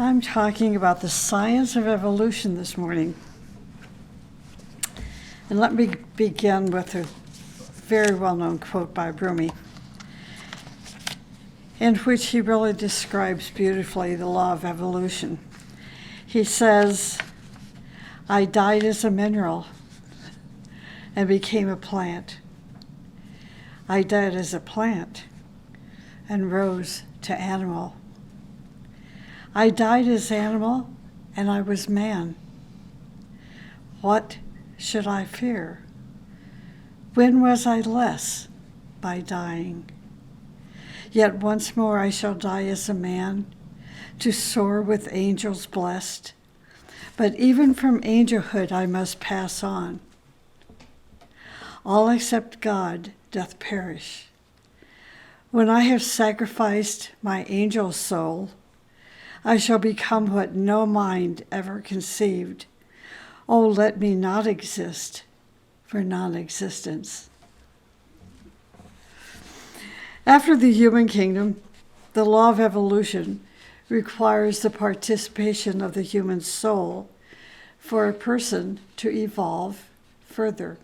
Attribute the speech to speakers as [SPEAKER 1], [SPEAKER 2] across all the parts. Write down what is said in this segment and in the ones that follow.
[SPEAKER 1] I'm talking about the science of evolution this morning. And let me begin with a very well-known quote by Rumi, in which he really describes beautifully the law of evolution. He says, "I died as a mineral and became a plant. I died as a plant and rose to animal. I died as animal and I was man. What should I fear? When was I less by dying? Yet once more I shall die as a man, to soar with angels blessed. But even from angelhood I must pass on. All except God doth perish. When I have sacrificed my angel soul, I shall become what no mind ever conceived. Oh, let me not exist for non-existence." After the human kingdom, the law of evolution requires the participation of the human soul for a person to evolve further.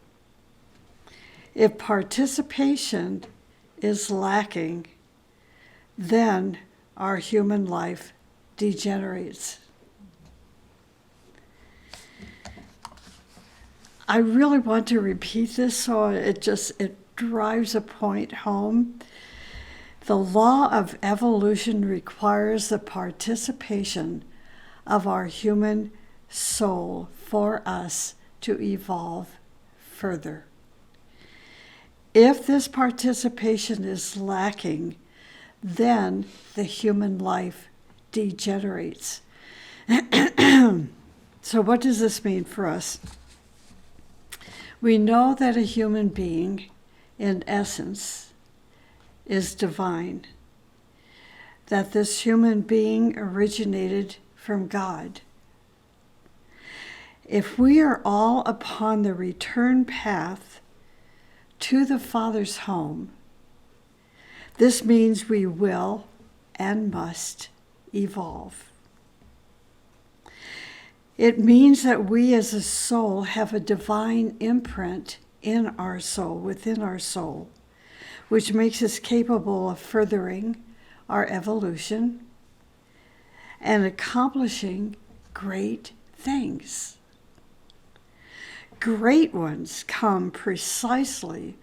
[SPEAKER 1] If participation is lacking, then our human life degenerates. I really want to repeat this so it drives a point home. The law of evolution requires the participation of our human soul for us to evolve further. If this participation is lacking, then the human life degenerates. So what does this mean for us? We know that a human being, in essence, is divine, that this human being originated from God. If we are all upon the return path to the Father's home, this means we will and must evolve. It means that we as a soul have a divine imprint in our soul, within our soul, which makes us capable of furthering our evolution and accomplishing great things. Great ones come precisely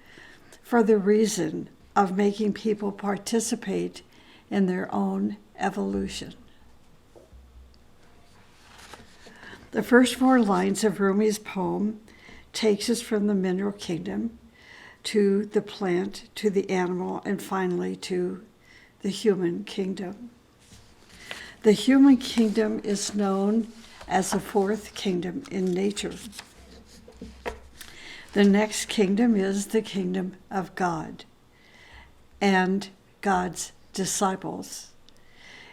[SPEAKER 1] for the reason of making people participate in their own evolution. The first 4 lines of Rumi's poem takes us from the mineral kingdom to the plant, to the animal, and finally to the human kingdom. The human kingdom is known as the 4th kingdom in nature. The next kingdom is the kingdom of God and God's disciples.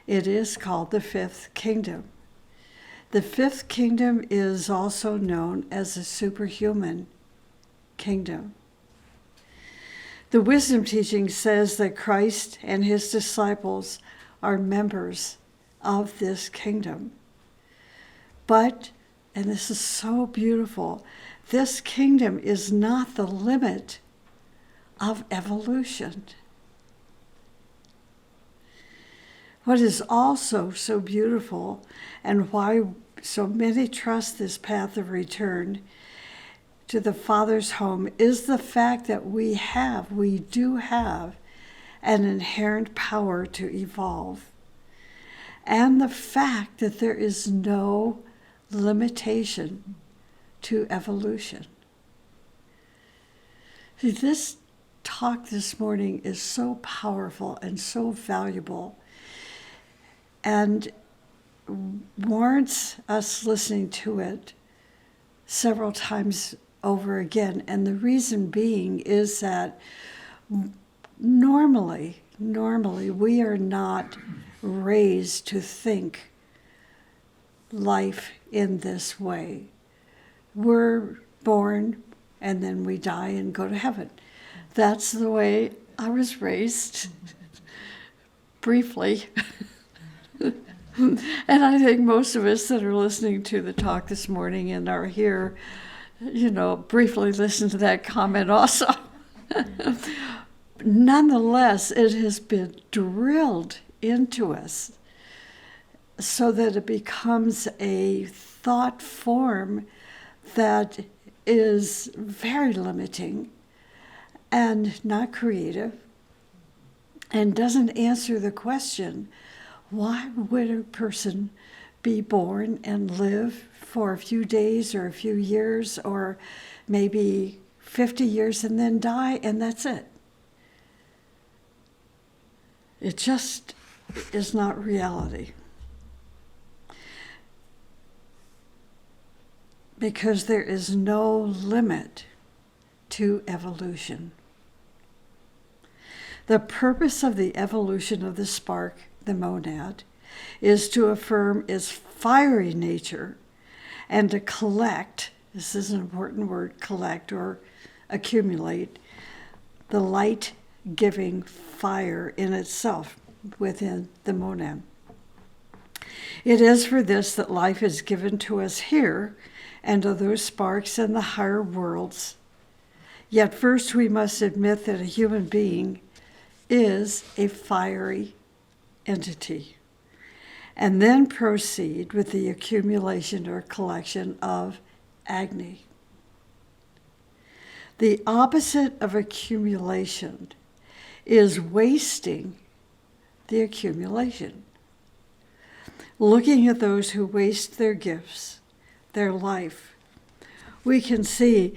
[SPEAKER 1] It is called the 5th kingdom. The 5th kingdom is also known as the superhuman kingdom. The wisdom teaching says that Christ and his disciples are members of this kingdom. But, and this is so beautiful, this kingdom is not the limit of evolution. What is also so beautiful, and why so many trust this path of return to the Father's home, is the fact that we do have an inherent power to evolve, and the fact that there is no limitation to evolution. See, this talk this morning is so powerful and so valuable, and warrants us listening to it several times over again. And the reason being is that normally we are not raised to think life in this way. We're born and then we die and go to heaven. That's the way I was raised, briefly. And I think most of us that are listening to the talk this morning and are here, briefly listen to that comment also. Nonetheless, it has been drilled into us so that it becomes a thought form that is very limiting and not creative and doesn't answer the question, why would a person be born and live for a few days or a few years or maybe 50 years and then die and that's it? It just is not reality. Because there is no limit to evolution. The purpose of the evolution of the spark, the monad, is to affirm its fiery nature and to collect, this is an important word, collect or accumulate, the light-giving fire in itself within the monad. It is for this that life is given to us here and to those sparks in the higher worlds. Yet first we must admit that a human being is a fiery entity, and then proceed with the accumulation or collection of Agni. The opposite of accumulation is wasting the accumulation. Looking at those who waste their gifts, their life, we can see,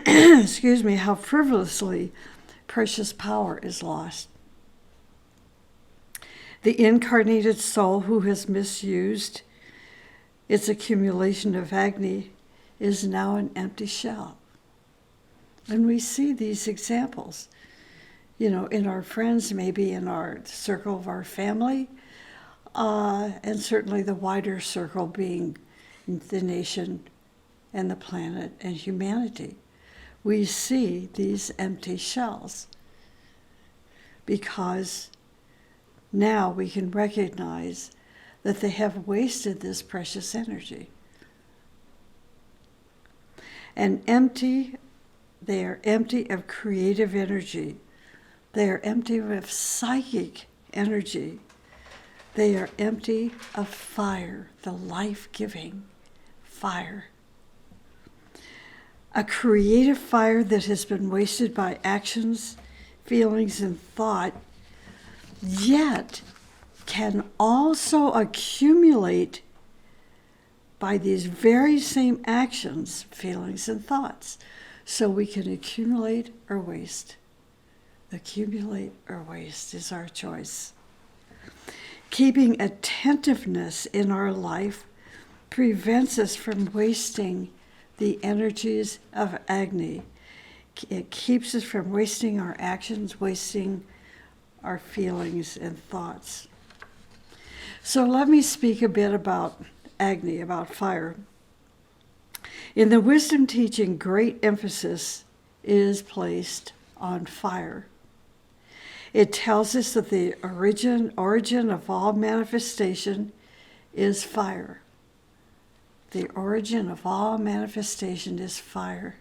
[SPEAKER 1] how frivolously precious power is lost. The incarnated soul who has misused its accumulation of Agni is now an empty shell. And we see these examples, in our friends, maybe in our circle of our family, and certainly the wider circle being the nation and the planet and humanity. We see these empty shells because now we can recognize that they have wasted this precious energy. And they are empty of creative energy. They are empty of psychic energy. They are empty of fire, the life-giving fire. A creative fire that has been wasted by actions, feelings, and thought, yet can also accumulate by these very same actions, feelings, and thoughts. So we can accumulate or waste. Accumulate or waste is our choice. Keeping attentiveness in our life prevents us from wasting the energies of Agni. It keeps us from wasting our actions, wasting our feelings and thoughts. So let me speak a bit about Agni, about fire. In the wisdom teaching, great emphasis is placed on fire. It tells us that the origin of all manifestation is fire. The origin of all manifestation is fire.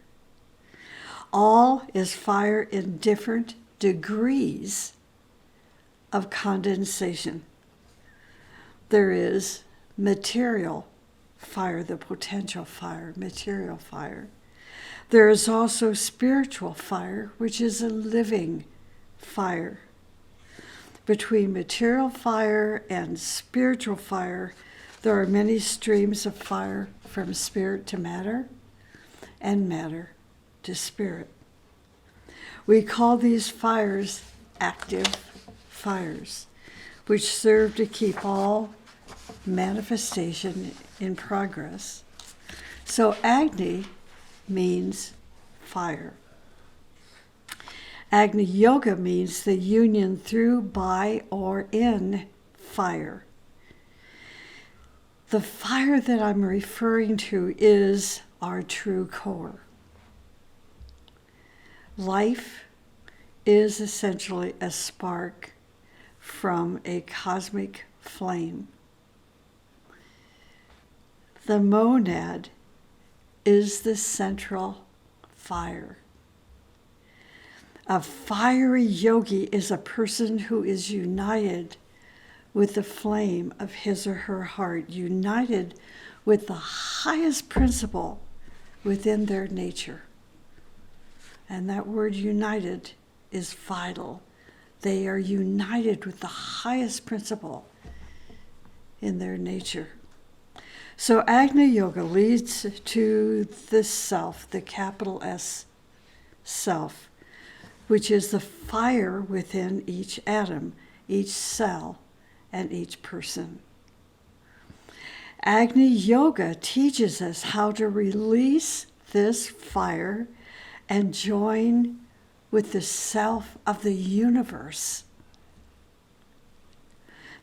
[SPEAKER 1] All is fire in different degrees of condensation. There is material fire, the potential fire, material fire. There is also spiritual fire, which is a living fire. Between material fire and spiritual fire, there are many streams of fire from spirit to matter and matter to spirit. We call these fires active fires, which serve to keep all manifestation in progress. So Agni means fire. Agni Yoga means the union through, by, or in fire. The fire that I'm referring to is our true core. Life is essentially a spark from a cosmic flame. The monad is the central fire. A fiery yogi is a person who is united with the flame of his or her heart, united with the highest principle within their nature. And that word united is vital. They are united with the highest principle in their nature. So Agni Yoga leads to the self, the capital S self, which is the fire within each atom, each cell, and each person. Agni Yoga teaches us how to release this fire and join with the self of the universe.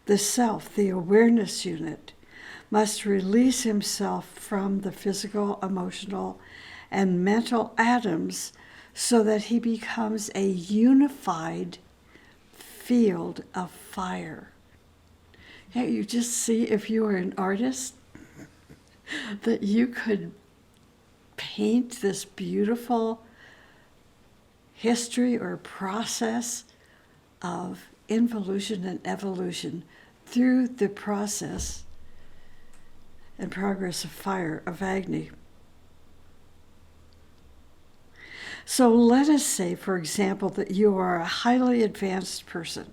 [SPEAKER 1] The self, the awareness unit, must release himself from the physical, emotional, and mental atoms so that he becomes a unified field of fire. Can't you just see, if you were an artist, that you could paint this beautiful history or process of involution and evolution through the process and progress of fire, of Agni. So let us say, for example, that you are a highly advanced person,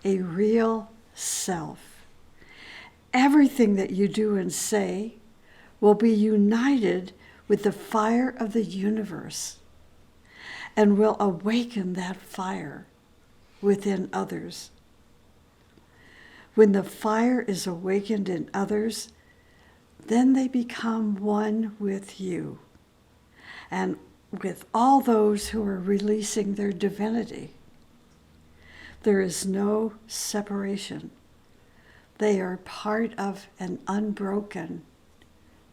[SPEAKER 1] a real self. Everything that you do and say will be united with the fire of the universe and will awaken that fire within others. When the fire is awakened in others, then they become one with you and with all those who are releasing their divinity. There is no separation. They are part of an unbroken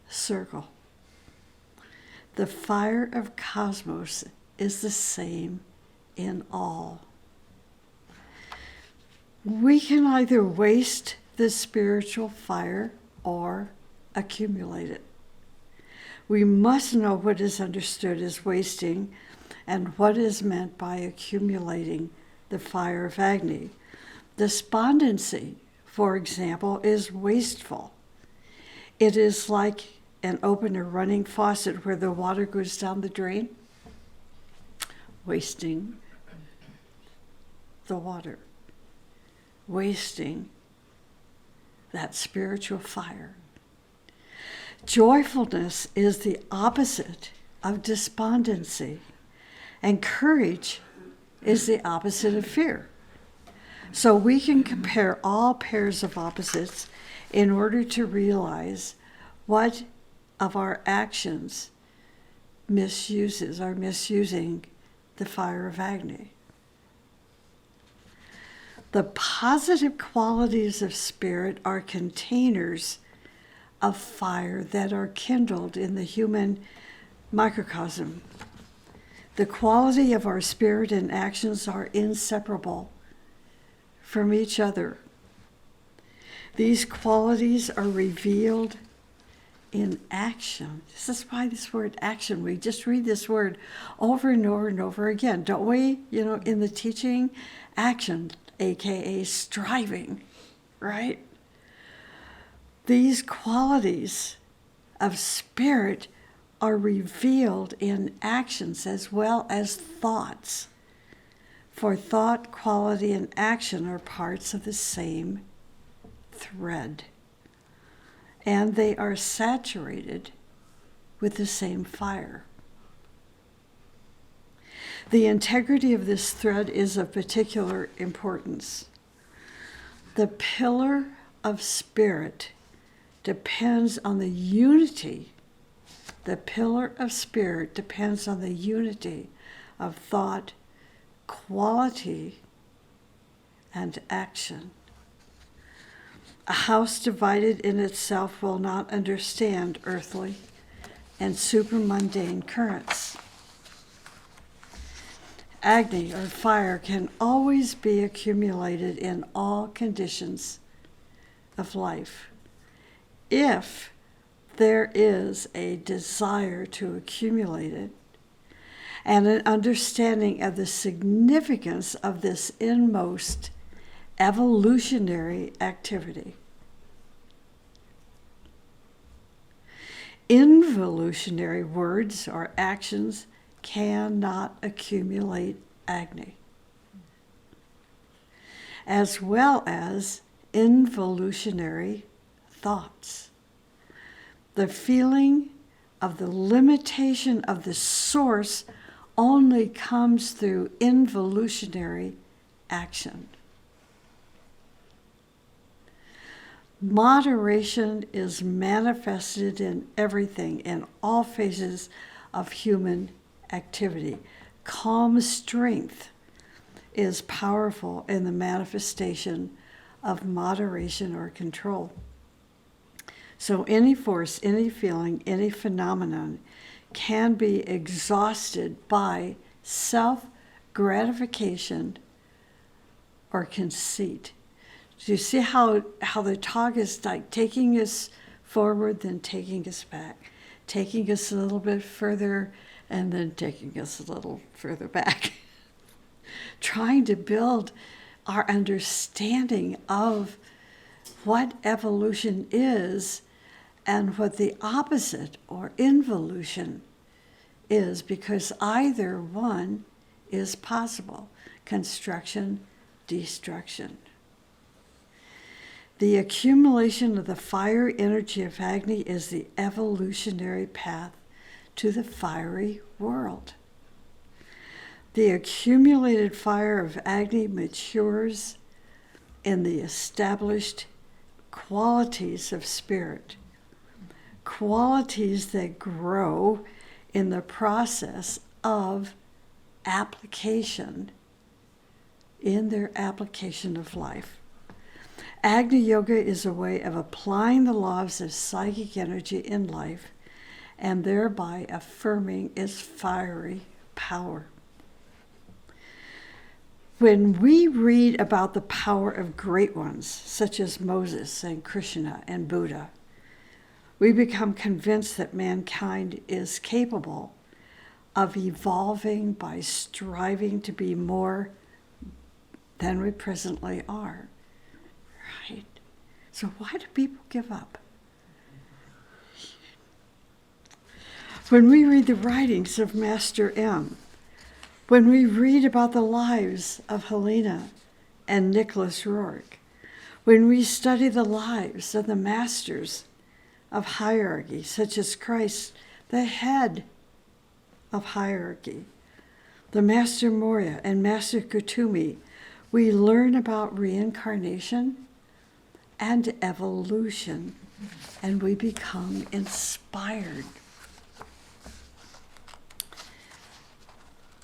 [SPEAKER 1] circle. The fire of cosmos is the same in all. We can either waste this spiritual fire or accumulate it. We must know what is understood as wasting and what is meant by accumulating the fire of Agni. Despondency, for example, is wasteful. It is like an open or running faucet where the water goes down the drain, wasting the water, wasting that spiritual fire. Joyfulness is the opposite of despondency, and courage is the opposite of fear. So we can compare all pairs of opposites in order to realize what of our actions are misusing the fire of Agni. The positive qualities of spirit are containers of fire that are kindled in the human microcosm. The quality of our spirit and actions are inseparable from each other. These qualities are revealed in action. This is why this word action, we just read this word over and over and over again, don't we? In the teaching, action, aka striving, right? These qualities of spirit are revealed in actions as well as thoughts. For thought, quality, and action are parts of the same thread. And they are saturated with the same fire. The integrity of this thread is of particular importance. The pillar of spirit depends on the unity. The pillar of spirit depends on the unity of thought, quality, and action. A house divided in itself will not understand earthly and supermundane currents. Agni, or fire, can always be accumulated in all conditions of life if there is a desire to accumulate it and an understanding of the significance of this inmost evolutionary activity. Involutionary words or actions cannot accumulate Agni, as well as involutionary thoughts. The feeling of the limitation of the source only comes through involutionary action. Moderation is manifested in everything, in all phases of human activity. Calm strength is powerful in the manifestation of moderation or control. So any force, any feeling, any phenomenon can be exhausted by self-gratification or conceit. Do you see how the talk is like taking us forward, then taking us back, taking us a little bit further, and then taking us a little further back? Trying to build our understanding of what evolution is and what the opposite or involution is, because either one is possible: construction, destruction. The accumulation of the fire energy of Agni is the evolutionary path to the fiery world. The accumulated fire of Agni matures in the established qualities of spirit, qualities that grow in the process of application, in their application of life. Agni Yoga is a way of applying the laws of psychic energy in life and thereby affirming its fiery power. When we read about the power of great ones, such as Moses and Krishna and Buddha, we become convinced that mankind is capable of evolving by striving to be more than we presently are. Right? So why do people give up? When we read the writings of Master M, when we read about the lives of Helena and Nicholas Rourke, when we study the lives of the masters of hierarchy, such as Christ, the head of hierarchy, the Master Moria and Master Kutumi, we learn about reincarnation and evolution, and we become inspired.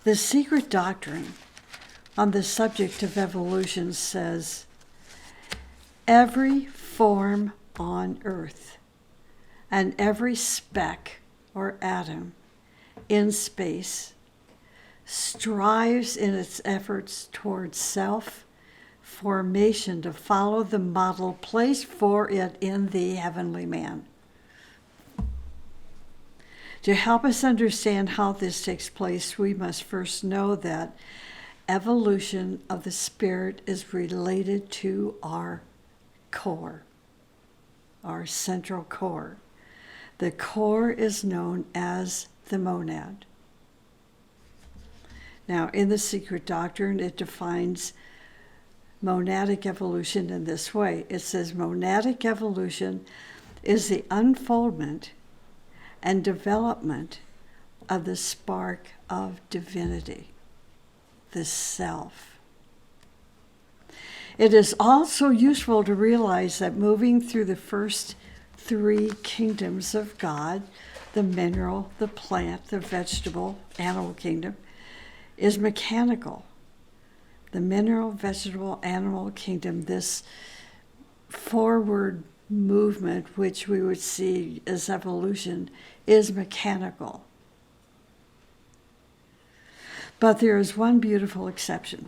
[SPEAKER 1] The secret doctrine on the subject of evolution says, every form on earth and every speck or atom in space strives in its efforts towards self-formation to follow the model placed for it in the heavenly man. To help us understand how this takes place, we must first know that evolution of the spirit is related to our core, our central core. The core is known as the monad. Now, in the secret doctrine, it defines monadic evolution in this way. It says monadic evolution is the unfoldment and development of the spark of divinity, the self. It is also useful to realize that moving through the first three kingdoms of God, the mineral, the plant, the vegetable, animal kingdom, is mechanical. The mineral, vegetable, animal kingdom, this forward movement, which we would see as evolution, is mechanical. But there is one beautiful exception.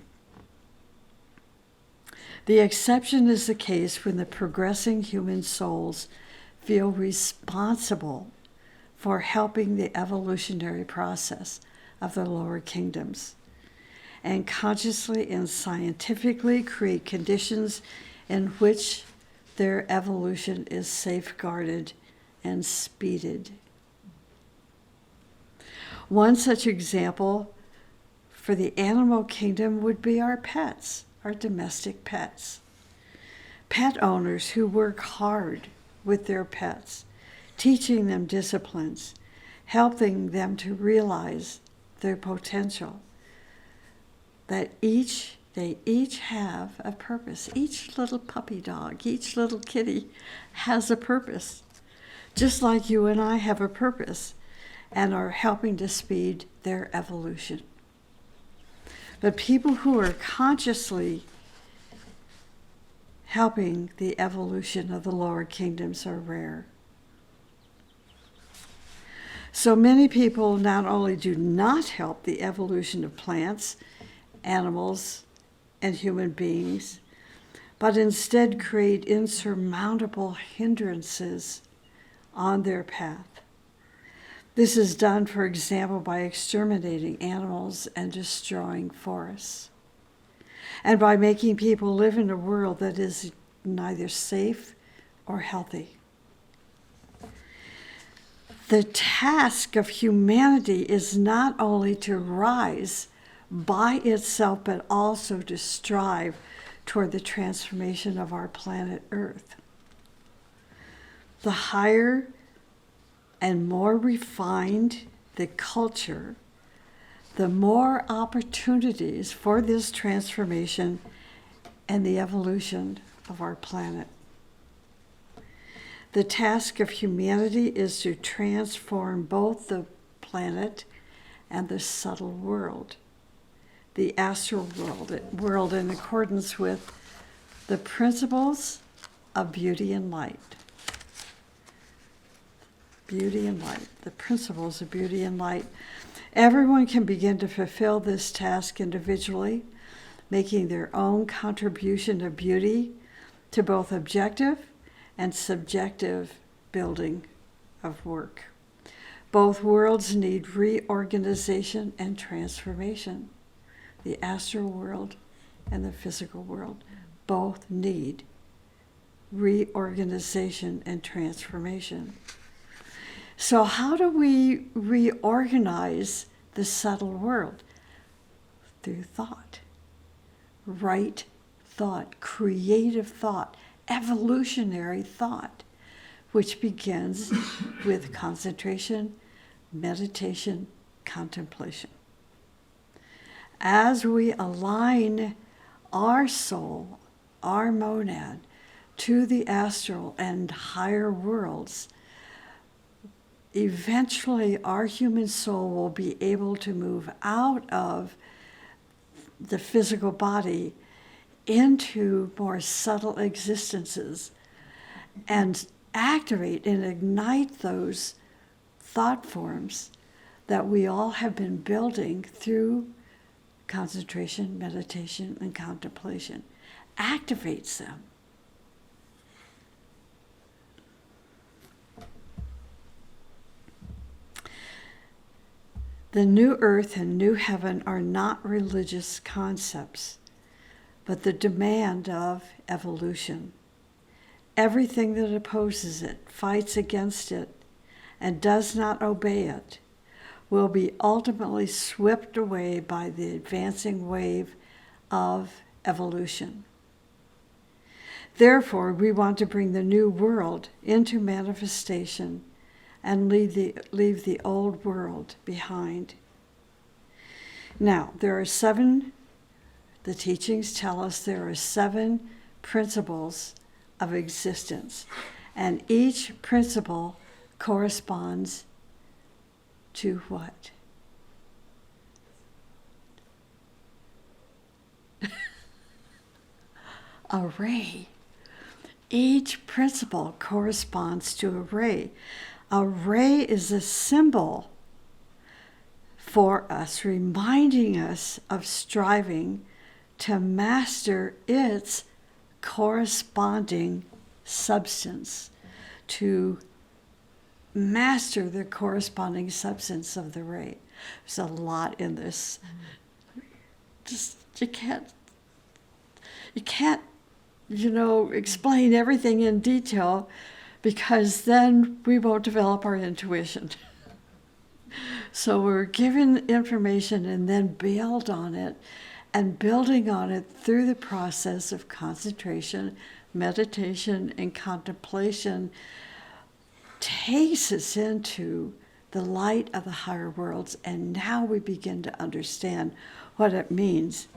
[SPEAKER 1] The exception is the case when the progressing human souls feel responsible for helping the evolutionary process of the lower kingdoms, and consciously and scientifically create conditions in which their evolution is safeguarded and speeded. One such example for the animal kingdom would be our pets, our domestic pets. Pet owners who work hard with their pets, teaching them disciplines, helping them to realize their potential, that they each have a purpose. Each little puppy dog, each little kitty has a purpose, just like you and I have a purpose and are helping to speed their evolution. But people who are consciously helping the evolution of the lower kingdoms are rare. So many people not only do not help the evolution of plants, animals, and human beings, but instead create insurmountable hindrances on their path. This is done, for example, by exterminating animals and destroying forests, and by making people live in a world that is neither safe or healthy. The task of humanity is not only to rise by itself, but also to strive toward the transformation of our planet Earth. The higher and more refined the culture, the more opportunities for this transformation and the evolution of our planet. The task of humanity is to transform both the planet and the subtle world, the astral world in accordance with the principles of beauty and light. Beauty and light, the principles of beauty and light. Everyone can begin to fulfill this task individually, making their own contribution of beauty to both objective and subjective building of work. Both worlds need reorganization and transformation. The astral world and the physical world both need reorganization and transformation. So how do we reorganize the subtle world? Through thought, right thought, creative thought, evolutionary thought, which begins with concentration, meditation, contemplation. As we align our soul, our monad, to the astral and higher worlds, eventually our human soul will be able to move out of the physical body into more subtle existences and activate and ignite those thought forms that we all have been building through concentration, meditation, and contemplation. Activates them. The new earth and new heaven are not religious concepts, but the demand of evolution. Everything that opposes it, fights against it, and does not obey it will be ultimately swept away by the advancing wave of evolution. Therefore, we want to bring the new world into manifestation and leave the old world behind. Now, the teachings tell us there are 7 principles of existence, and each principle corresponds to what? A ray. Each principle corresponds to a ray. A ray is a symbol for us, reminding us of striving to master its corresponding substance, to master the corresponding substance of the ray. There's a lot in this. Just you can't explain everything in detail, because then we won't develop our intuition. So we're given information and then build on it, and building on it through the process of concentration, meditation, and contemplation takes us into the light of the higher worlds, and now we begin to understand what it means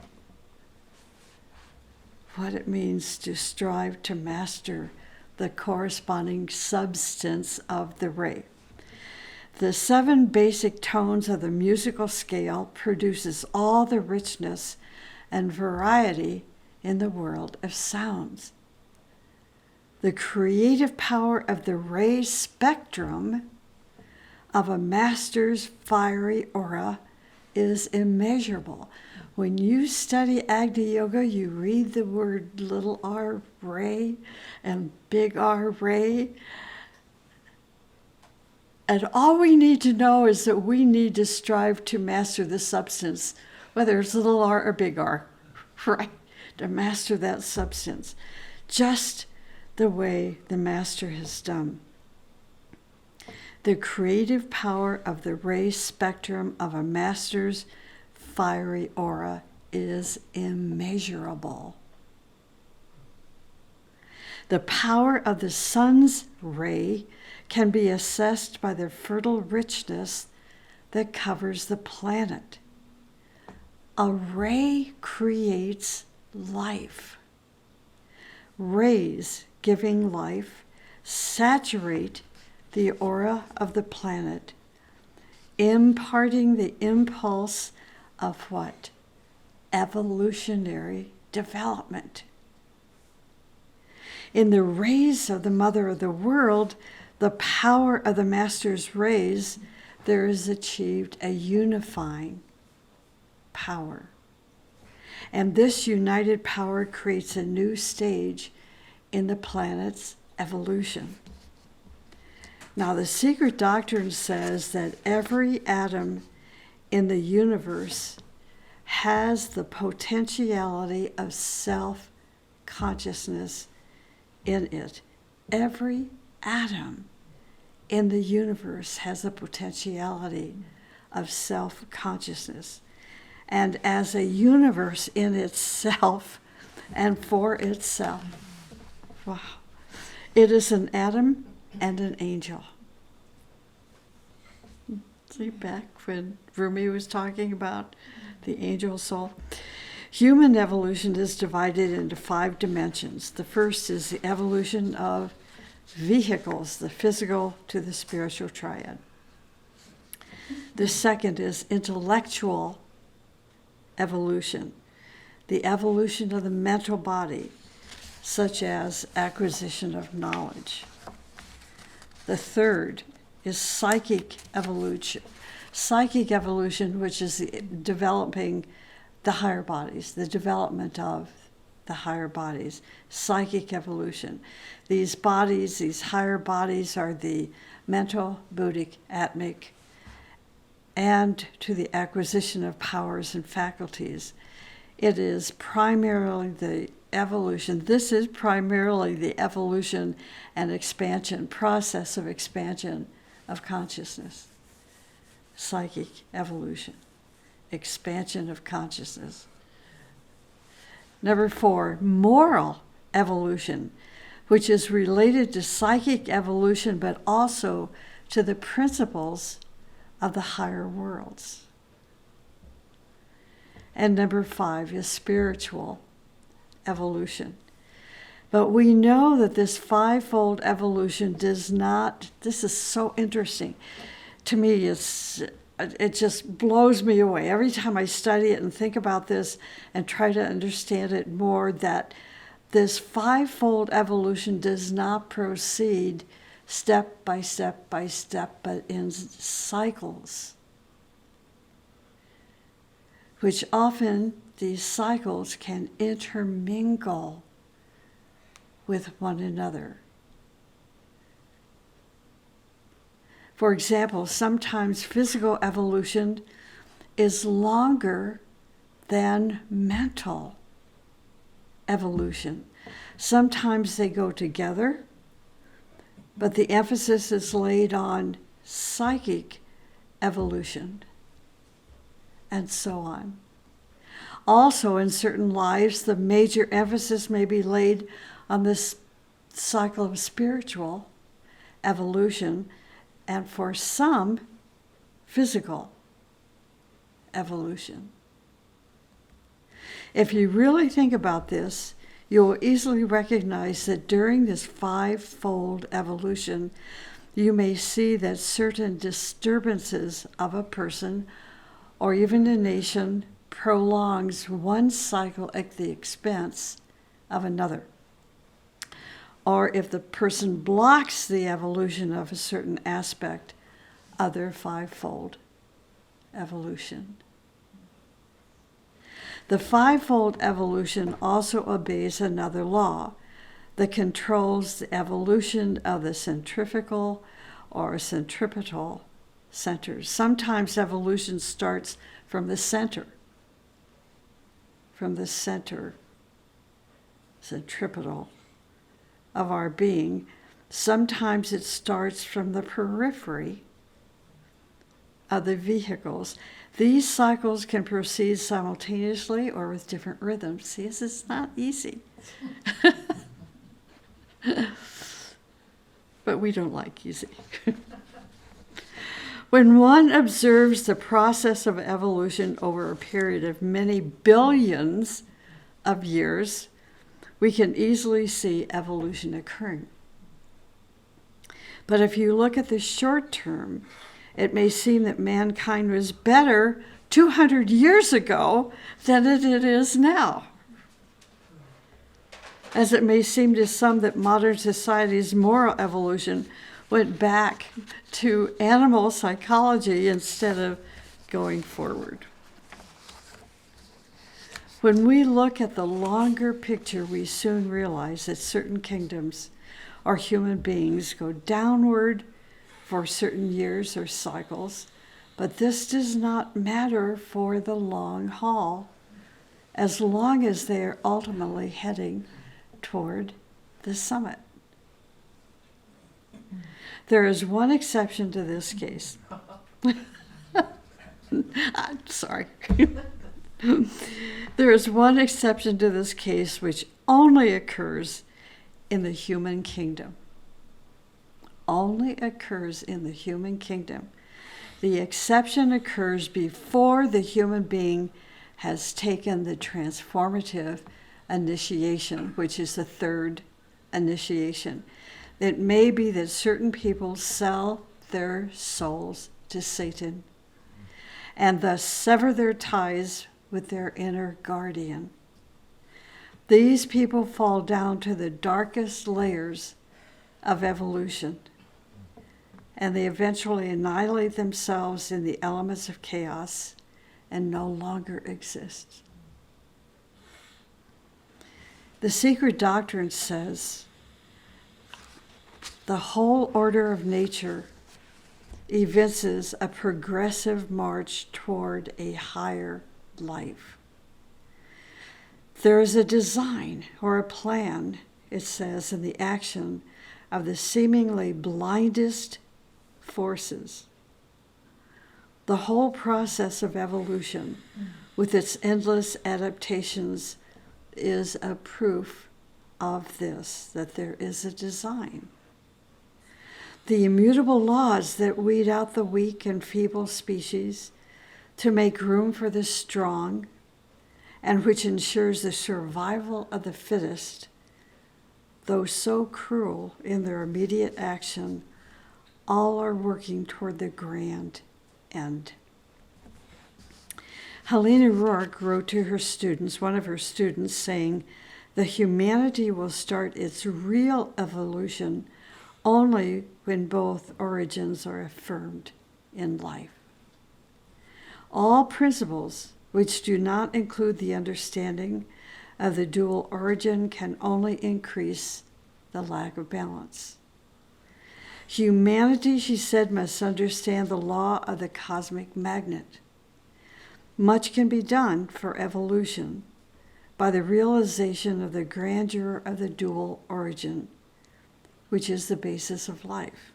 [SPEAKER 1] to strive to master the corresponding substance of the ray. The 7 basic tones of the musical scale produces all the richness and variety in the world of sounds. The creative power of the ray spectrum of a master's fiery aura is immeasurable. When you study Agni Yoga, you read the word little r ray and big R ray. And all we need to know is that we need to strive to master the substance, whether it's little r or big R, right? To master that substance, just the way the master has done. The creative power of the ray spectrum of a master's fiery aura is immeasurable. The power of the sun's ray can be assessed by the fertile richness that covers the planet. A ray creates life. Rays giving life saturate the aura of the planet, imparting the impulse of what? Evolutionary development. In the rays of the Mother of the World, the power of the Master's rays, there is achieved a unifying power. And this united power creates a new stage in the planet's evolution. Now, the secret doctrine says that every atom in the universe has the potentiality of self-consciousness in it. Every atom in the universe has a potentiality of self-consciousness. And as a universe in itself and for itself, wow, it is an atom and an angel. See, back when Rumi was talking about the angel soul. Human evolution is divided into 5 dimensions. The first is the evolution of vehicles, the physical to the spiritual triad. The second is intellectual evolution, the evolution of the mental body, such as acquisition of knowledge. The third is psychic evolution, which is developing the higher bodies, the development of the higher bodies, psychic evolution. These bodies, these higher bodies, are the mental, buddhic, atmic, and to the acquisition of powers and faculties. It is primarily the evolution. This is primarily the evolution and expansion, process of expansion of consciousness. Psychic evolution, expansion of consciousness. Number 4, moral evolution, which is related to psychic evolution, but also to the principles of the higher worlds. And number 5 is spiritual evolution. But we know that this 5-fold evolution does not, this is so interesting. To me, it just blows me away. Every time I study it and think about this and try to understand it more, that this 5-fold evolution does not proceed step by step by step, but in cycles, which often these cycles can intermingle with one another. For example, sometimes physical evolution is longer than mental evolution. Sometimes they go together, but the emphasis is laid on psychic evolution, and so on. Also, in certain lives, the major emphasis may be laid on this cycle of spiritual evolution, and for some, physical evolution. If you really think about this, you will easily recognize that during this five-fold evolution, you may see that certain disturbances of a person or even a nation prolongs one cycle at the expense of another. Or if the person blocks the evolution of a certain aspect of their five-fold evolution. The five-fold evolution also obeys another law that controls the evolution of the centrifugal or centripetal centers. Sometimes evolution starts from the center, centripetal of our being. Sometimes it starts from the periphery of the vehicles. These cycles can proceed simultaneously or with different rhythms. See, this is not easy. But we don't like easy. When one observes the process of evolution over a period of many billions of years, we can easily see evolution occurring. But if you look at the short term, it may seem that mankind was better 200 years ago than it is now. As it may seem to some that modern society's moral evolution went back to animal psychology instead of going forward. When we look at the longer picture, we soon realize that certain kingdoms or human beings go downward for certain years or cycles, but this does not matter for the long haul, as long as they are ultimately heading toward the summit. There is one exception to this case. I'm sorry. There is one exception to this case which only occurs in the human kingdom. Only occurs in the human kingdom. The exception occurs before the human being has taken the transformative initiation, which is the third initiation. It may be that certain people sell their souls to Satan and thus sever their ties with their inner guardian. These people fall down to the darkest layers of evolution, and they eventually annihilate themselves in the elements of chaos and no longer exist. The secret doctrine says the whole order of nature evinces a progressive march toward a higher life. There is a design or a plan, it says, in the action of the seemingly blindest forces. The whole process of evolution, with its endless adaptations, is a proof of this, that there is a design. The immutable laws that weed out the weak and feeble species to make room for the strong, and which ensures the survival of the fittest, though so cruel in their immediate action, all are working toward the grand end. Helena Rourke wrote to her students, one of her students, saying, "The humanity will start its real evolution only when both origins are affirmed in life. All principles which do not include the understanding of the dual origin can only increase the lack of balance. Humanity, she said, must understand the law of the cosmic magnet. Much can be done for evolution by the realization of the grandeur of the dual origin, which is the basis of life.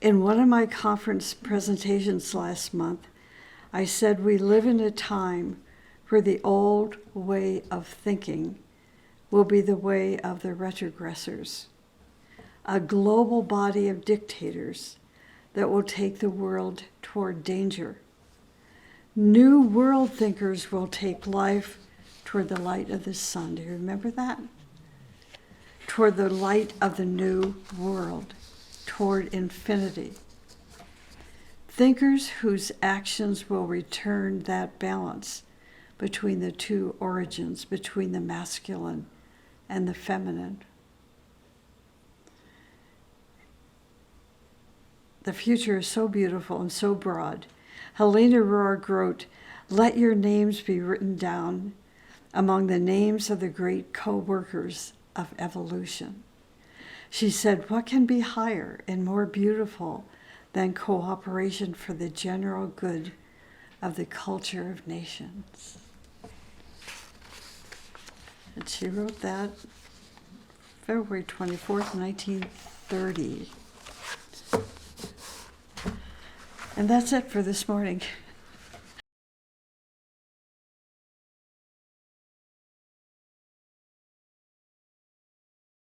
[SPEAKER 1] In one of my conference presentations last month, I said we live in a time where the old way of thinking will be the way of the retrogressors, a global body of dictators that will take the world toward danger. New world thinkers will take life toward the light of the sun. Do you remember that? Toward the light of the new world, toward infinity. Thinkers whose actions will return that balance between the two origins, between the masculine and the feminine. The future is so beautiful and so broad. Helena Rohrg wrote, "Let your names be written down among the names of the great co-workers of evolution." She said, what can be higher and more beautiful than cooperation for the general good of the culture of nations? And she wrote that February 24th, 1930. And that's it for this morning.